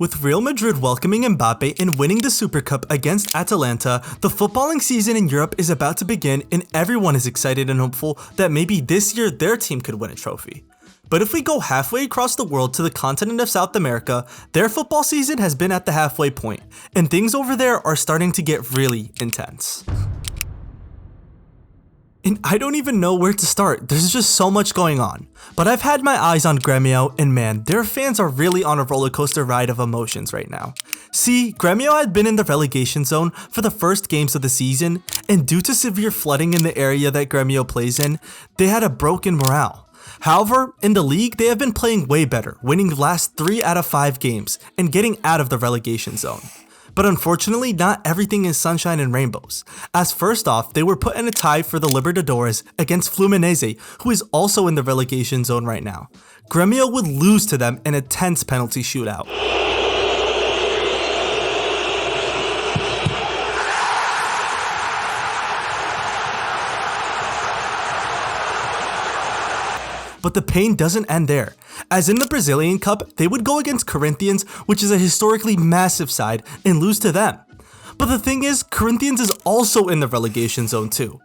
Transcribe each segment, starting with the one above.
With Real Madrid welcoming Mbappe and winning the Super Cup against Atalanta, the footballing season in Europe is about to begin and everyone is excited and hopeful that maybe this year their team could win a trophy. But if we go halfway across the world to the continent of South America, their football season has been at the halfway point, and things over there are starting to get really intense. And I don't even know where to start, there's just so much going on. But I've had my eyes on Grêmio, and man, their fans are really on a roller coaster ride of emotions right now. See, Grêmio had been in the relegation zone for the first games of the season, and due to severe flooding in the area that Grêmio plays in, they had a broken morale. However, in the league, they have been playing way better, winning the last 3 out of 5 games, and getting out of the relegation zone. But unfortunately, not everything is sunshine and rainbows, as first off, they were put in a tie for the Libertadores against Fluminese, who is also in the relegation zone right now. Grêmio would lose to them in a tense penalty shootout. But the pain doesn't end there, as in the Brazilian Cup, they would go against Corinthians, which is a historically massive side, and lose to them. But the thing is, Corinthians is also in the relegation zone too.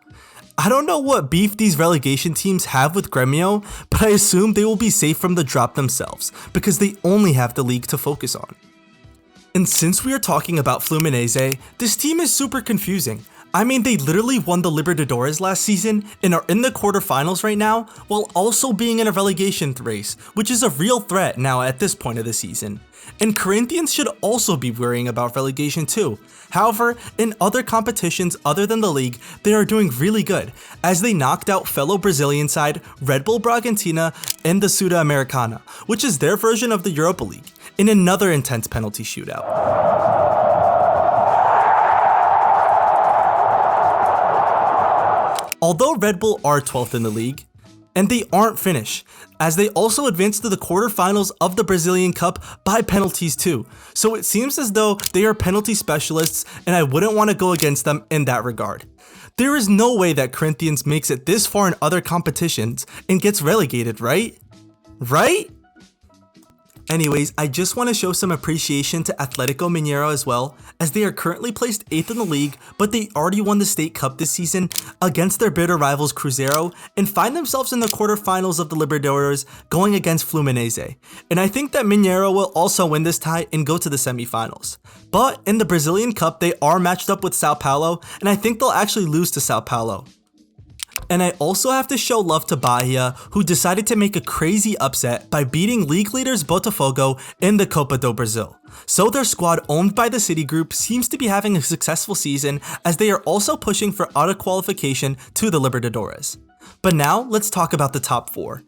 I don't know what beef these relegation teams have with Grêmio, but I assume they will be safe from the drop themselves, because they only have the league to focus on. And since we are talking about Fluminese, this team is super confusing. I mean, they literally won the Libertadores last season and are in the quarterfinals right now, while also being in a relegation race, which is a real threat now at this point of the season. And Corinthians should also be worrying about relegation too. However, in other competitions other than the league, they are doing really good, as they knocked out fellow Brazilian side Red Bull Bragantino in the Sudamericana, which is their version of the Europa League, in another intense penalty shootout. Although Red Bull are 12th in the league, and they aren't finished, as they also advanced to the quarterfinals of the Brazilian Cup by penalties too, so it seems as though they are penalty specialists and I wouldn't want to go against them in that regard. There is no way that Corinthians makes it this far in other competitions and gets relegated, right? Right? Anyways, I just want to show some appreciation to Atlético Mineiro as well, as they are currently placed 8th in the league, but they already won the State Cup this season against their bitter rivals Cruzeiro and find themselves in the quarterfinals of the Libertadores going against Fluminese. And I think that Mineiro will also win this tie and go to the semifinals. But in the Brazilian Cup, they are matched up with Sao Paulo, and I think they'll actually lose to Sao Paulo. And I also have to show love to Bahia, who decided to make a crazy upset by beating league leaders Botafogo in the Copa do Brasil. So their squad owned by the Citigroup seems to be having a successful season, as they are also pushing for auto qualification to the Libertadores. But now let's talk about the top 4.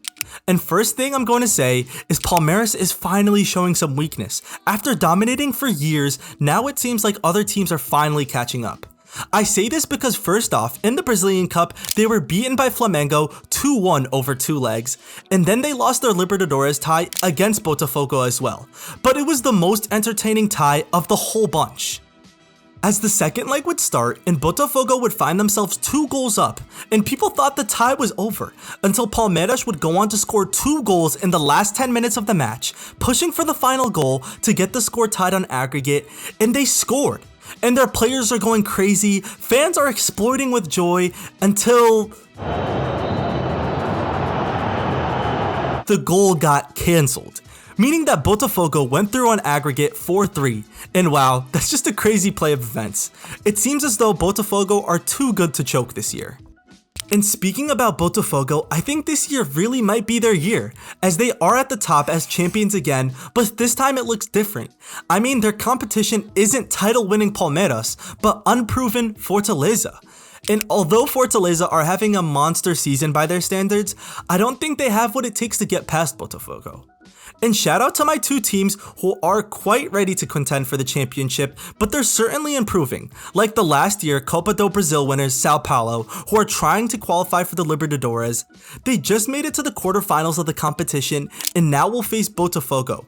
And first thing I'm going to say is Palmeiras is finally showing some weakness. After dominating for years, now it seems like other teams are finally catching up. I say this because first off, in the Brazilian Cup, they were beaten by Flamengo 2-1 over 2 legs, and then they lost their Libertadores tie against Botafogo as well. But it was the most entertaining tie of the whole bunch. As the second leg would start, and Botafogo would find themselves 2 goals up, and people thought the tie was over, until Palmeiras would go on to score 2 goals in the last 10 minutes of the match, pushing for the final goal to get the score tied on aggregate, and they scored. And their players are going crazy, fans are exploding with joy until the goal got cancelled, meaning that Botafogo went through on aggregate 4-3, and wow, that's just a crazy play of events. It seems as though Botafogo are too good to choke this year. And speaking about Botafogo, I think this year really might be their year, as they are at the top as champions again, but this time it looks different. I mean, their competition isn't title-winning Palmeiras, but unproven Fortaleza. And although Fortaleza are having a monster season by their standards, I don't think they have what it takes to get past Botafogo. And shout out to my 2 teams who are quite ready to contend for the championship, but they're certainly improving, like the last year Copa do Brasil winners Sao Paulo, who are trying to qualify for the Libertadores. They just made it to the quarterfinals of the competition and now will face Botafogo.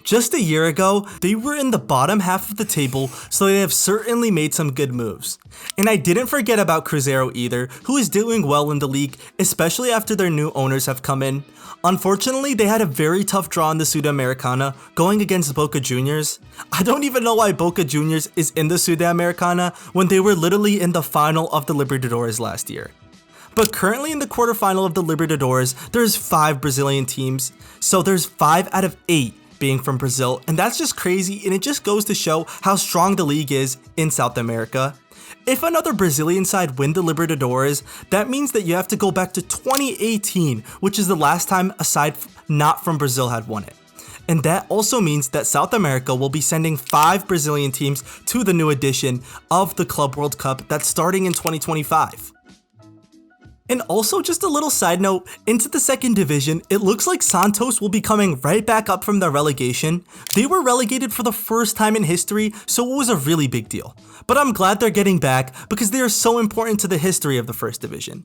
Just a year ago, they were in the bottom half of the table, so they have certainly made some good moves. And I didn't forget about Cruzeiro either, who is doing well in the league, especially after their new owners have come in. Unfortunately, they had a very tough draw in the Sudamericana, going against Boca Juniors. I don't even know why Boca Juniors is in the Sudamericana when they were literally in the final of the Libertadores last year. But currently in the quarterfinal of the Libertadores, there's 5 Brazilian teams, so there's 5 out of 8 being from Brazil, and that's just crazy, and it just goes to show how strong the league is in South America. If another Brazilian side win the Libertadores, that means that you have to go back to 2018, which is the last time a side not from Brazil had won it. And that also means that South America will be sending 5 Brazilian teams to the new edition of the Club World Cup that's starting in 2025. And also, just a little side note, into the second division, it looks like Santos will be coming right back up from their relegation. They were relegated for the first time in history, so it was a really big deal. But I'm glad they're getting back because they are so important to the history of the first division.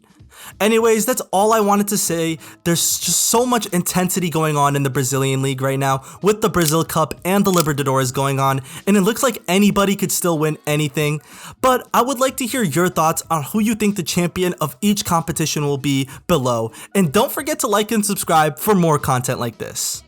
Anyways, that's all I wanted to say. There's just so much intensity going on in the Brazilian league right now with the Brazil Cup and the Libertadores going on, and it looks like anybody could still win anything. But I would like to hear your thoughts on who you think the champion of each competition will be below, and don't forget to like and subscribe for more content like this.